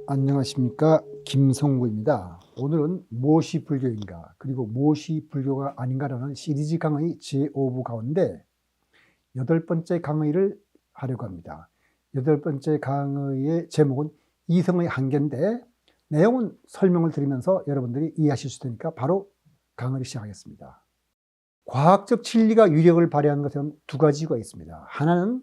안녕하십니까, 김성구입니다. 오늘은 무엇이 불교인가, 그리고 무엇이 불교가 아닌가라는 시리즈 강의 제5부 가운데 8번째 강의를 하려고 합니다. 8번째 강의의 제목은 이성의 한계인데 내용은 설명을 드리면서 여러분들이 이해하실 수 있으니까 바로 강의를 시작하겠습니다. 과학적 진리가 위력을 발휘하는 것은 두 가지가 있습니다. 하나는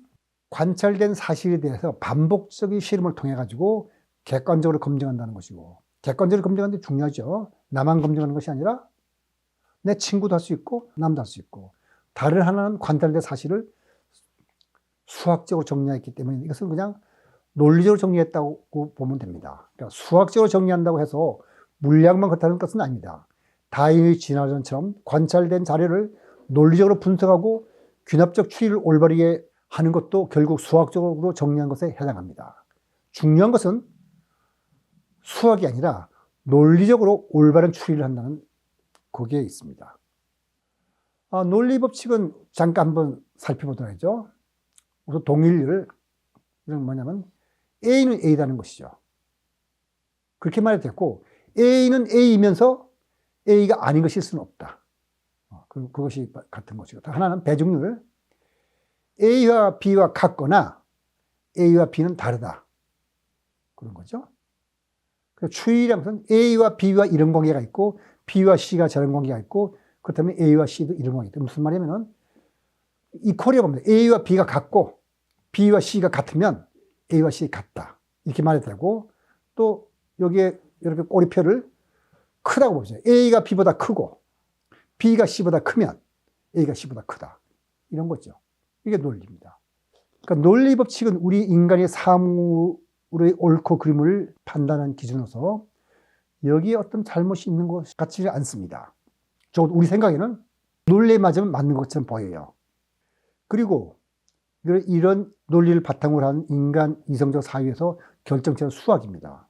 관찰된 사실에 대해서 반복적인 실험을 통해 가지고 객관적으로 검증한다는 것이고, 객관적으로 검증하는 게 중요하죠. 나만 검증하는 것이 아니라 내 친구도 할 수 있고 남도 할 수 있고, 다른 하나는 관찰된 사실을 수학적으로 정리했기 때문에 이것은 그냥 논리적으로 정리했다고 보면 됩니다. 그러니까 수학적으로 정리한다고 해서 물리학만 그렇다는 것은 아닙니다. 다윈의 진화론처럼 관찰된 자료를 논리적으로 분석하고 귀납적 추리를 올바르게 하는 것도 결국 수학적으로 정리한 것에 해당합니다. 중요한 것은 수학이 아니라 논리적으로 올바른 추리를 한다는 거기에 있습니다. 논리 법칙은 잠깐 한번 살펴보도록 하죠. 우선 동일률, 이건 뭐냐면 A는 A다는 것이죠. 그렇게 말해도 됐고, A는 A이면서 A가 아닌 것일 수는 없다. 그것이 같은 것이고, 하나는 배중률, A와 B와 같거나 A와 B는 다르다. 그런 거죠. 추이라는 것은 A와 B와 이런 관계가 있고 B와 C가 저런 관계가 있고, 그렇다면 A와 C도 이런 관계가 있다. 무슨 말이냐면 이퀄이라고 합니다. A와 B가 같고 B와 C가 같으면 A와 C 같다. 이렇게 말해도 되고, 또 여기에 이렇게 꼬리표를 크다고 보죠. A가 B보다 크고 B가 C보다 크면 A가 C보다 크다. 이런 거죠. 이게 논리입니다. 그러니까 논리 법칙은 우리 인간의 사물의 옳고 그름을 판단하는 기준으로서 여기에 어떤 잘못이 있는 것 같지 않습니다. 적어도 우리 생각에는 논리에 맞으면 맞는 것처럼 보여요. 그리고 이런 논리를 바탕으로 한 인간 이성적 사회에서 결정체는 수학입니다.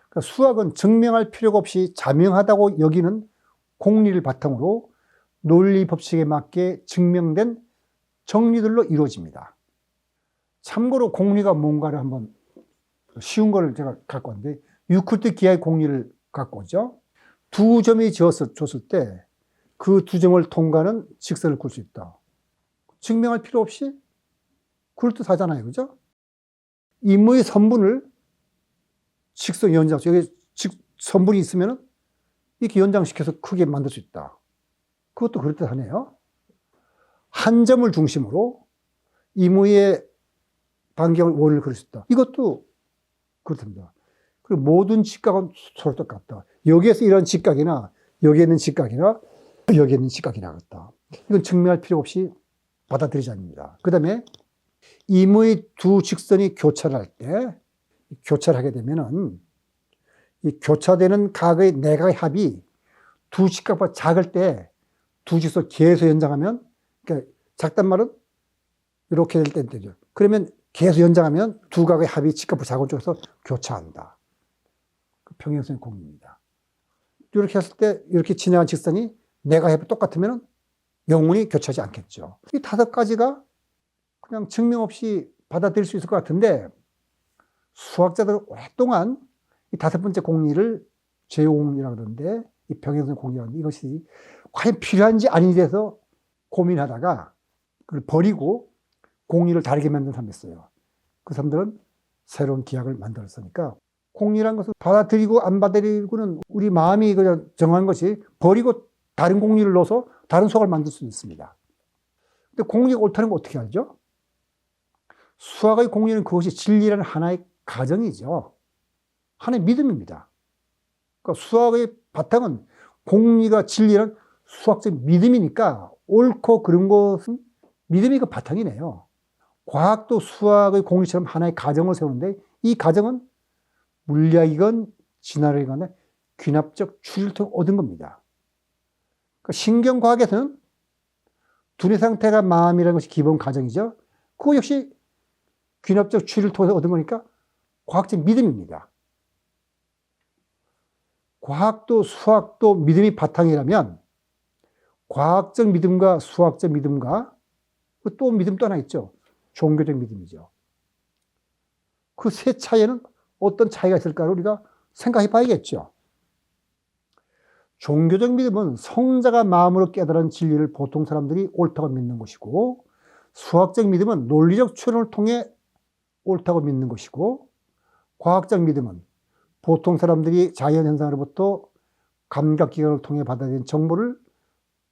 그러니까 수학은 증명할 필요가 없이 자명하다고 여기는 공리를 바탕으로 논리 법칙에 맞게 증명된 정리들로 이루어집니다. 참고로 공리가 뭔가를 한번 쉬운 걸 제가 갖고 왔는데, 유클리드 기하의 공리를 갖고 오죠. 두 점이 줬을 때 그 두 점을 통과하는 직선을 굴 수 있다. 증명할 필요 없이 그럴듯하잖아요. 그죠? 임의의 선분을 직선 연장수, 여기 선분이 있으면 이렇게 연장시켜서 크게 만들 수 있다. 그것도 그럴듯하네요. 한 점을 중심으로 임의의 반경을 원을 그릴 수 있다. 이것도 그렇답니다. 그리고 모든 직각은 서로 똑같다. 여기에서 이런 직각이나 여기에 있는 직각이나 여기에 있는 직각이 나갔다. 이건 증명할 필요 없이 받아들이지 않습니다. 그 다음에 임의 두 직선이 교차할 때, 교차하게 되면은 이 교차되는 각의 내각의 합이 두 직각보다 작을 때 두 직선 계속 연장하면, 그러니까 작단 말은 이렇게 될 때죠. 그러면 계속 연장하면 두 각의 합이 직각보다 작은 쪽에서 교차한다. 평행선의 공리입니다. 이렇게 했을 때 이렇게 지나간 직선이 내각의 합이 똑같으면 영원히 교차하지 않겠죠. 이 5가지가 그냥 증명 없이 받아들일 수 있을 것 같은데, 수학자들은 오랫동안 이 5번째 공리를 제공이라고 그러는데, 이 평행선 공리라는 이것이 과연 필요한지 아닌지 대해서 고민하다가 그걸 버리고 공리를 다르게 만든 사람이 있어요. 그 사람들은 새로운 기하를 만들었으니까, 공리라는 것은 받아들이고 안 받아들이고는 우리 마음이 그냥 정한 것이, 버리고 다른 공리를 넣어서 다른 수학을 만들 수 있습니다. 근데 공리가 옳다는 거 어떻게 알죠? 수학의 공리는 그것이 진리라는 하나의 가정이죠. 하나의 믿음입니다. 그러니까 수학의 바탕은 공리가 진리란 수학적 믿음이니까, 옳고 그른 것은 믿음이 그 바탕이네요. 과학도 수학의 공리처럼 하나의 가정을 세우는데, 이 가정은 물리학이건 진화론이건 귀납적 추리를 통해 얻은 겁니다. 그러니까 신경과학에서는 두뇌 상태가 마음이라는 것이 기본 가정이죠. 그거 역시 귀납적 추리를 통해서 얻은 거니까 과학적 믿음입니다. 과학도 수학도 믿음이 바탕이라면, 과학적 믿음과 수학적 믿음과 또 믿음 또 하나 있죠. 종교적 믿음이죠. 그 세 차이는 어떤 차이가 있을까를 우리가 생각해 봐야겠죠. 종교적 믿음은 성자가 마음으로 깨달은 진리를 보통 사람들이 옳다고 믿는 것이고, 수학적 믿음은 논리적 추론을 통해 옳다고 믿는 것이고, 과학적 믿음은 보통 사람들이 자연현상으로부터 감각기관을 통해 받아들인 정보를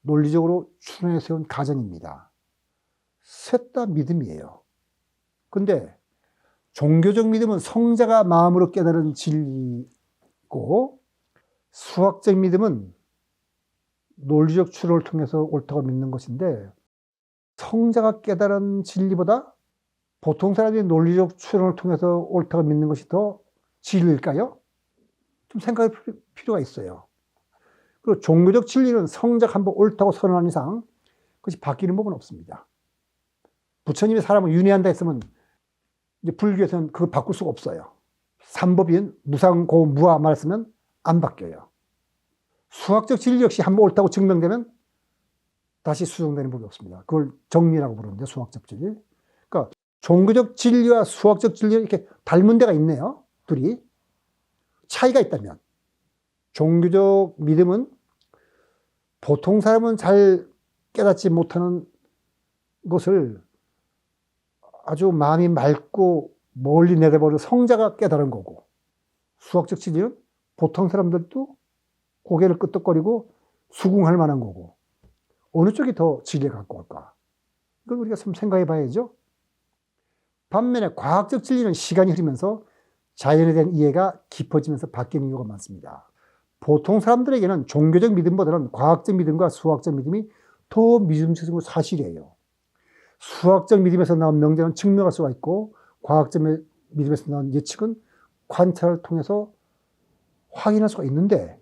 논리적으로 추론해 세운 가정입니다. 셋 다 믿음이에요. 근데 종교적 믿음은 성자가 마음으로 깨달은 진리고, 수학적 믿음은 논리적 추론을 통해서 옳다고 믿는 것인데, 성자가 깨달은 진리보다 보통 사람들이 논리적 추론을 통해서 옳다고 믿는 것이 더 진리일까요? 좀 생각할 필요가 있어요. 그리고 종교적 진리는 성자가 한번 옳다고 선언한 이상 그것이 바뀌는 법은 없습니다. 부처님이 사람을 윤회한다 했으면 이제 불교에서는 그걸 바꿀 수가 없어요. 삼법인 무상고 무아 말했으면 안 바뀌어요. 수학적 진리 역시 한번 옳다고 증명되면 다시 수정되는 법이 없습니다. 그걸 정리라고 부르는데, 수학적 진리. 그러니까 종교적 진리와 수학적 진리는 이렇게 닮은 데가 있네요. 둘이. 차이가 있다면. 종교적 믿음은 보통 사람은 잘 깨닫지 못하는 것을 아주 마음이 맑고 멀리 내다보는 성자가 깨달은 거고, 수학적 진리는 보통 사람들도 고개를 끄덕거리고 수긍할 만한 거고, 어느 쪽이 더 진리에 가까울까? 이걸 우리가 좀 생각해 봐야죠. 반면에 과학적 진리는 시간이 흐르면서 자연에 대한 이해가 깊어지면서 바뀌는 경우가 많습니다. 보통 사람들에게는 종교적 믿음보다는 과학적 믿음과 수학적 믿음이 더 믿음직스러운 사실이에요. 수학적 믿음에서 나온 명제는 증명할 수가 있고, 과학적 믿음에서 나온 예측은 관찰을 통해서 확인할 수가 있는데,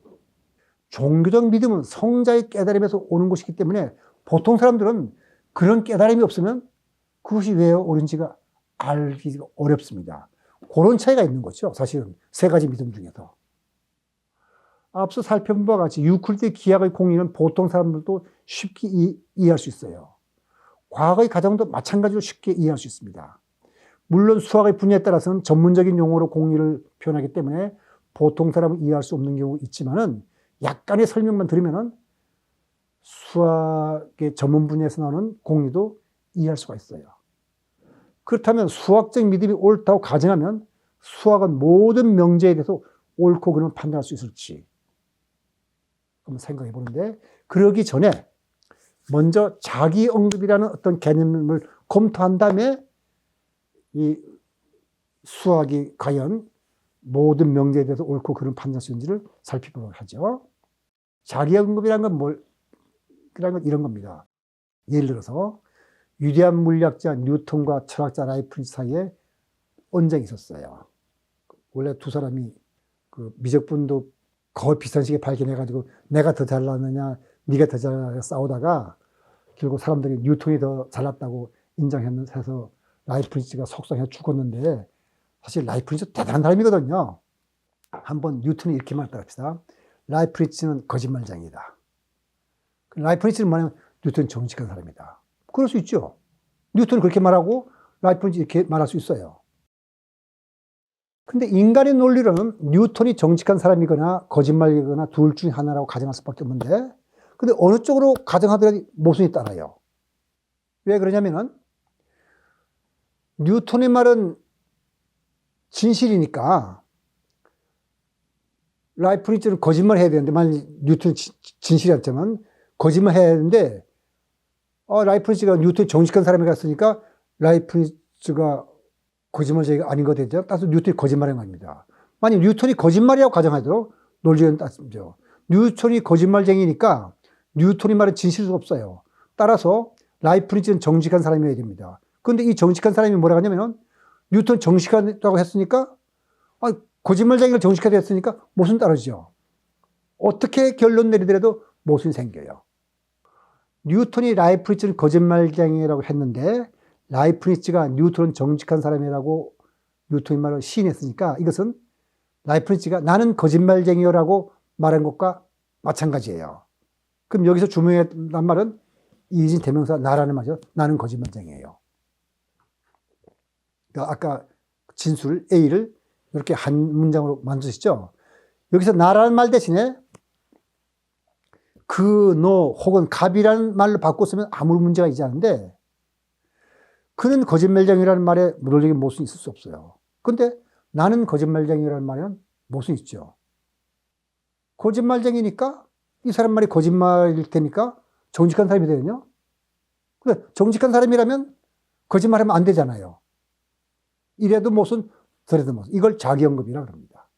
종교적 믿음은 성자의 깨달음에서 오는 것이기 때문에 보통 사람들은 그런 깨달음이 없으면 그것이 왜 옳은지가 알기가 어렵습니다. 그런 차이가 있는 거죠. 사실은 세 가지 믿음 중에서. 앞서 살펴본 바와 같이 유클리드의 기하의 공리는 보통 사람들도 쉽게 이해할 수 있어요. 과학의 가정도 마찬가지로 쉽게 이해할 수 있습니다. 물론 수학의 분야에 따라서는 전문적인 용어로 공리를 표현하기 때문에 보통 사람은 이해할 수 없는 경우가 있지만은, 약간의 설명만 들으면은 수학의 전문 분야에서 나오는 공리도 이해할 수가 있어요. 그렇다면 수학적 믿음이 옳다고 가정하면 수학은 모든 명제에 대해서 옳고 그름을 판단할 수 있을지 한번 생각해 보는데, 그러기 전에 먼저 자기 언급이라는 어떤 개념을 검토한 다음에 이 수학이 과연 모든 명제에 대해서 옳고 그름을 판단할 수 있는지를 살펴보도록 하죠. 자기 언급이라는 건 이런 겁니다. 예를 들어서 위대한 물리학자 뉴턴과 철학자 라이프니츠 사이에 언쟁이 있었어요. 원래 두 사람이 그 미적분도 거의 비슷한 시기에 발견해가지고 내가 더 잘났느냐, 네가 더 잘났느냐 싸우다가 결국 사람들이 뉴턴이 더 잘났다고 인정해서 라이프니츠가 속상해 죽었는데, 사실 라이프니츠 대단한 사람이거든요. 한번 뉴턴이 이렇게 말했다 합시다. 라이프니츠는 거짓말쟁이다. 라이프니츠는 뭐냐면 뉴턴은 정직한 사람이다. 그럴 수 있죠. 뉴턴은 그렇게 말하고 라이프니츠 이렇게 말할 수 있어요. 근데 인간의 논리로는 뉴턴이 정직한 사람이거나 거짓말이거나 둘 중에 하나라고 가정할 수밖에 없는데, 근데 어느 쪽으로 가정하더라도 모순이 따라요. 왜 그러냐면은 뉴턴의 말은 진실이니까 라이프니츠는 거짓말 해야 되는데, 만약 뉴턴이 진실이었다면 거짓말 해야 되는데, 라이프니츠가 뉴턴이 정직한 사람이 갔으니까 라이프니츠가 거짓말쟁이가 아닌 거 되죠. 따라서 뉴턴이 거짓말한 겁니다. 만약 뉴턴이 거짓말이라고 가정하도록 논리는 따집죠. 뉴턴이 거짓말쟁이니까 뉴턴이 말은 진실일 수 없어요. 따라서 라이프니츠는 정직한 사람이어야 됩니다. 그런데 이 정직한 사람이 뭐라고 하냐면, 뉴턴 정직하다고 했으니까, 거짓말쟁이가 정직하다고 했으니까 모순 따르죠. 어떻게 결론 내리더라도 모순이 생겨요. 뉴턴이 라이프니츠는 거짓말쟁이라고 했는데, 라이프니츠가 뉴턴은 정직한 사람이라고 뉴턴의 말을 시인했으니까, 이것은 라이프니츠가 나는 거짓말쟁이라고 말한 것과 마찬가지예요. 그럼 여기서 주목한 말은 이의진 대명사 나라는 말이죠. 나는 거짓말쟁이에요. 그러니까 아까 진술 A를 이렇게 한 문장으로 만드시죠. 여기서 나라는 말 대신에 그, 너 혹은 갑이라는 말로 바꿨으면 아무 문제가 있지 않은데 그는 거짓말쟁이라는 말에 물리적인 모순이 있을 수 없어요. 그런데 나는 거짓말쟁이라는 말에는 모순이 있죠. 거짓말쟁이니까 이 사람 말이 거짓말일 테니까 정직한 사람이 되거든요. 근데 정직한 사람이라면 거짓말하면 안 되잖아요. 이래도 모순, 저래도 모순. 이걸 자기언급이라고 합니다.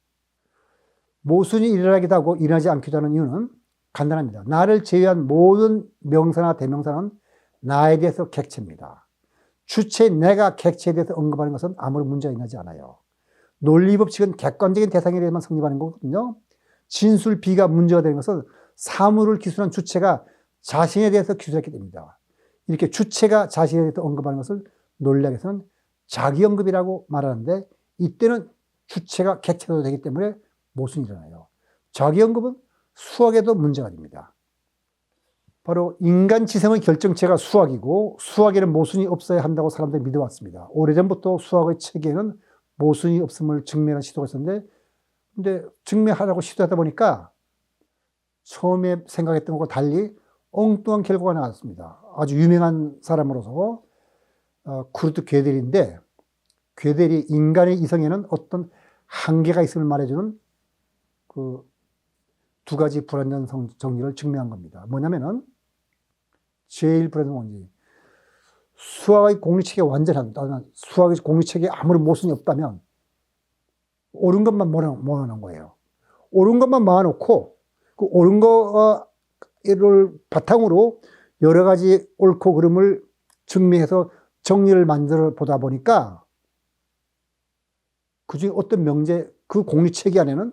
모순이 일어나기도 하고 일어나지 않기도 하는 이유는 간단합니다. 나를 제외한 모든 명사나 대명사는 나에 대해서 객체입니다. 주체 내가 객체에 대해서 언급하는 것은 아무런 문제가 일어나지 않아요. 논리법칙은 객관적인 대상에 대해서만 성립하는 거거든요. 진술 B가 문제가 되는 것은 사물을 기술한 주체가 자신에 대해서 기술했기 때문입니다. 이렇게 주체가 자신에 대해서 언급하는 것을 논리학에서는 자기언급이라고 말하는데 이때는 주체가 객체도 되기 때문에 모순이 일어나요. 자기언급은 수학에도 문제가 됩니다. 바로 인간 지성의 결정체가 수학이고 수학에는 모순이 없어야 한다고 사람들이 믿어왔습니다. 오래전부터 수학의 체계에는 모순이 없음을 증명하는 시도가 있었는데 근데 증명하려고 시도하다 보니까 처음에 생각했던 것과 달리 엉뚱한 결과가 나왔습니다. 아주 유명한 사람으로서 쿠르트 괴델인데 괴델이 인간의 이성에는 어떤 한계가 있음을 말해주는 그 두 가지 불완전 정리를 증명한 겁니다. 뭐냐면은 제일 불완전 정리. 수학의 공리체계가 완전하다. 수학의 공리체계에 아무런 모순이 없다면 옳은 것만 모아놓은 거예요. 옳은 것만 모아놓고 그 옳은 거를 바탕으로 여러 가지 옳고 그름을 증명해서 정리를 만들어 보다 보니까 그중에 어떤 명제, 그 공리체계 안에는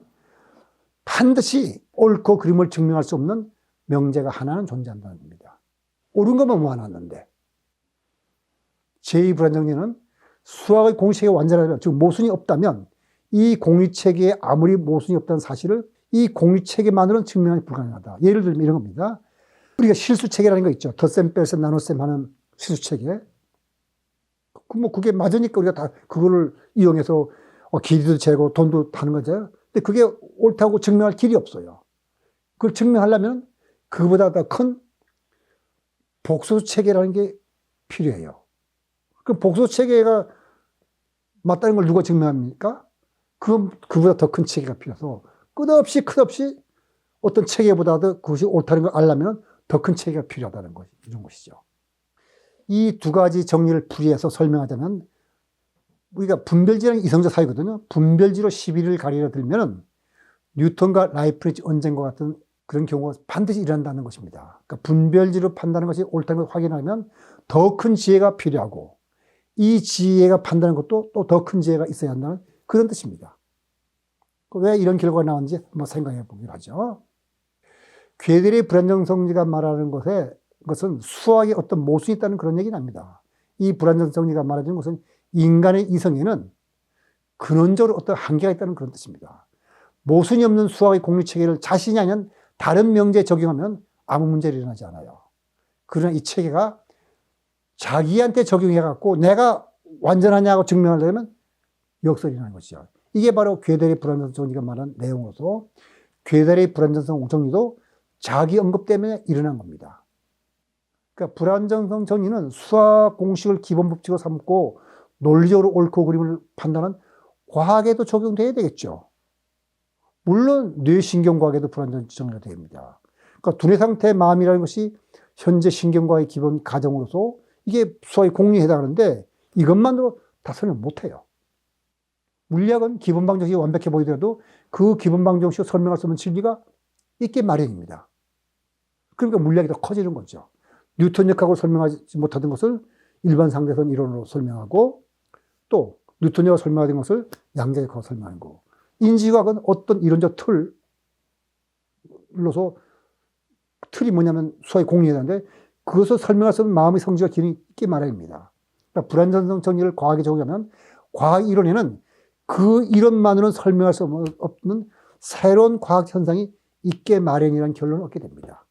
반드시 옳고 그름을 증명할 수 없는 명제가 하나는 존재한다는 겁니다. 옳은 것만 모아놨는데 제2불안정리는 수학의 공리체계가 완전하면, 즉 모순이 없다면 이 공리체계에 아무리 모순이 없다는 사실을 이 공리체계만으로는 증명하기 불가능하다. 예를 들면 이런 겁니다. 우리가 실수체계라는 거 있죠. 덧셈, 뺄셈, 나눗셈 하는 실수체계. 그게 맞으니까 우리가 다 그거를 이용해서 길이도 재고 돈도 타는 거죠. 근데 그게 옳다고 증명할 길이 없어요. 그걸 증명하려면 그보다 더 큰 복수체계라는 게 필요해요. 그 복수체계가 맞다는 걸 누가 증명합니까? 그보다 더 큰 체계가 필요해서 끝없이 어떤 체계보다도 그것이 옳다는 걸 알려면 더 큰 체계가 필요하다는 것이 이런 것이죠. 이 두 가지 정리를 풀이해서 설명하자면 우리가 분별지라는 이성적 사회거든요. 분별지로 시비를 가리려 들면 뉴턴과 라이프니츠 언젠과 같은 그런 경우가 반드시 일어난다는 것입니다. 그러니까 분별지로 판단하는 것이 옳다는 걸 확인하면 더 큰 지혜가 필요하고 이 지혜가 판단하는 것도 또 더 큰 지혜가 있어야 한다는 그런 뜻입니다. 왜 이런 결과가 나왔는지 한번 생각해 보기로 하죠. 괴델의 불안정성리가 말하는 것은 수학에 어떤 모순이 있다는 그런 얘기는 아닙니다. 이 불안정성리가 말해주는 것은 인간의 이성에는 근원적으로 어떤 한계가 있다는 그런 뜻입니다. 모순이 없는 수학의 공리체계를 자신이 아닌 다른 명제에 적용하면 아무 문제가 일어나지 않아요. 그러나 이 체계가 자기한테 적용해갖고 내가 완전하냐고 증명하려면 역설이 일어나는 것이죠. 이게 바로 괴델의 불완전성 정리가 말하는 내용으로서 괴델의 불완전성 정리도 자기 언급 때문에 일어난 겁니다. 그러니까 불완전성 정리는 수학 공식을 기본 법칙으로 삼고 논리적으로 옳고 그름을 판단하는 과학에도 적용돼야 되겠죠. 물론 뇌신경과학에도 불완전 정리가 됩니다. 그러니까 두뇌 상태의 마음이라는 것이 현재 신경과의 기본 가정으로서 이게 수학의 공리에 해당하는데 이것만으로 다 설명 못해요. 물리학은 기본 방정식이 완벽해 보이더라도 그 기본 방정식을 설명할 수 없는 진리가 있게 마련입니다. 그러니까 물리학이 더 커지는 거죠. 뉴턴력학으로 설명하지 못하던 것을 일반 상대선 이론으로 설명하고 또 뉴턴력으로 설명하던 것을 양자역학으로 설명하는 거고 인지과학은 어떤 이론적 틀로서 틀이 뭐냐면 수학의 공리에 대한데 그것을 설명할 수 없는 마음의 성질과 기능이 있게 마련입니다. 그러니까 불완전성 정리를 과학에 적용하면 과학 이론에는 그 이론만으로는 설명할 수 없는 새로운 과학 현상이 있게 마련이라는 결론을 얻게 됩니다.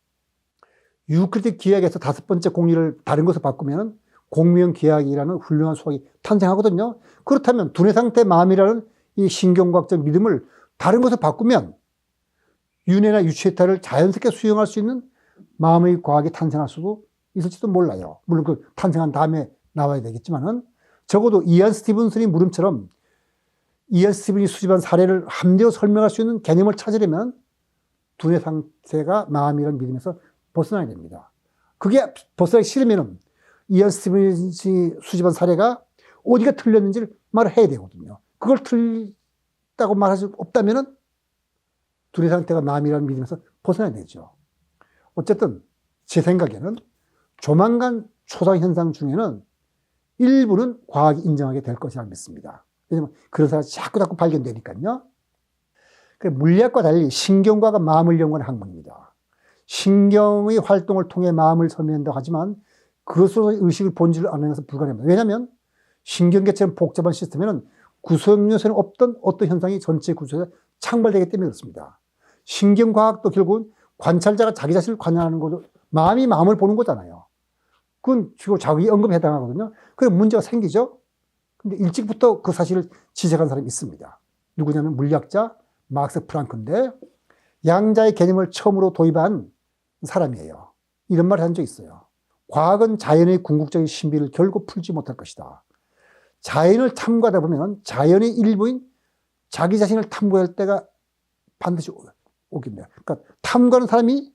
유클리드 기하학에서 5번째 공리를 다른 것으로 바꾸면 공명 기하학이라는 훌륭한 수학이 탄생하거든요. 그렇다면 두뇌 상태 마음이라는 이 신경과학적 믿음을 다른 것으로 바꾸면 윤회나 유체이탈을 자연스럽게 수용할 수 있는 마음의 과학이 탄생할 수도 있을지도 몰라요. 물론 그 탄생한 다음에 나와야 되겠지만은 적어도 이안 스티븐슨의 물음처럼 이안 스티븐이 수집한 사례를 함대로 설명할 수 있는 개념을 찾으려면 두뇌 상태가 마음이라는 믿음에서 벗어나야 됩니다. 그게 벗어나기 싫으면은 이안 스티븐이 수집한 사례가 어디가 틀렸는지를 말을 해야 되거든요. 그걸 틀렸다고 말할 수 없다면은 두뇌 상태가 마음이라는 믿음에서 벗어나야 되죠. 어쨌든 제 생각에는 조만간 초상 현상 중에는 일부는 과학이 인정하게 될 것이라 믿습니다. 왜냐하면 그런 사람이 자꾸 발견되니까요. 물리학과 달리 신경과가 마음을 연구하는 학문입니다. 신경의 활동을 통해 마음을 설명한다고 하지만 그것으로 의식을 본질을 알아내는 것은 불가능합니다. 왜냐하면 신경계처럼 복잡한 시스템에는 구성 요소는 없던 어떤 현상이 전체 구조에 창발되기 때문에 그렇습니다. 신경과학도 결국은 관찰자가 자기 자신을 관찰하는 거죠. 마음이 마음을 보는 거잖아요. 그건 주로 자기 언급에 해당하거든요. 그래서 문제가 생기죠. 근데 일찍부터 그 사실을 지적한 사람이 있습니다. 누구냐면 물리학자 막스 프랑크인데 양자의 개념을 처음으로 도입한 사람이에요. 이런 말을 한 적이 있어요. 과학은 자연의 궁극적인 신비를 결국 풀지 못할 것이다. 자연을 탐구하다 보면 자연의 일부인 자기 자신을 탐구할 때가 반드시 오겠네요. 그러니까 탐구하는 사람이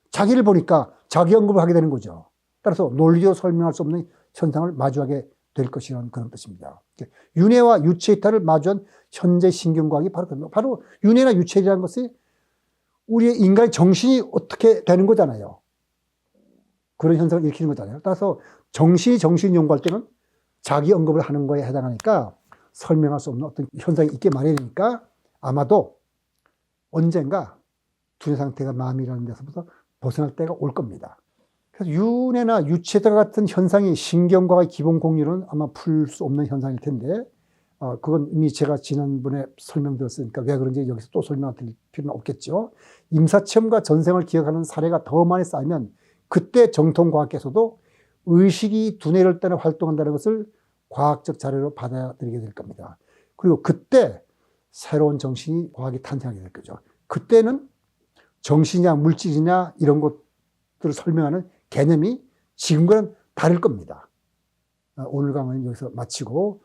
자기를 보니까 자기 언급을 하게 되는 거죠. 따라서 논리로 설명할 수 없는 현상을 마주하게 될 것이라는 그런 뜻입니다. 윤회와 유체이탈을 마주한 현재 신경과학이 바로 윤회나 유체이라는 것이 우리의 인간의 정신이 어떻게 되는 거잖아요. 그런 현상을 일으키는 거잖아요. 따라서 정신이 연구할 때는 자기 언급을 하는 거에 해당하니까 설명할 수 없는 어떤 현상이 있게 마련이니까 아마도 언젠가 두뇌 상태가 마음이라는 데서부터 벗어날 때가 올 겁니다. 그래서 윤회나 유체이탈 같은 현상이 신경과의 기본 공률은 아마 풀 수 없는 현상일 텐데 그건 이미 제가 지난번에 설명드렸으니까 왜 그런지 여기서 또 설명드릴 필요는 없겠죠. 임사체험과 전생을 기억하는 사례가 더 많이 쌓이면 그때 정통과학계에서도 의식이 두뇌를 따라 활동한다는 것을 과학적 자료로 받아들이게 될 겁니다. 그리고 그때 새로운 정신이 과학이 탄생하게 될 거죠. 그때는 정신이냐 물질이냐 이런 것들을 설명하는 개념이 지금과는 다를 겁니다. 오늘 강의는 여기서 마치고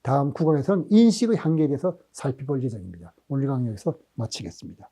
다음 구강에서는 인식의 한계에 대해서 살펴볼 예정입니다. 오늘 강의 여기서 마치겠습니다.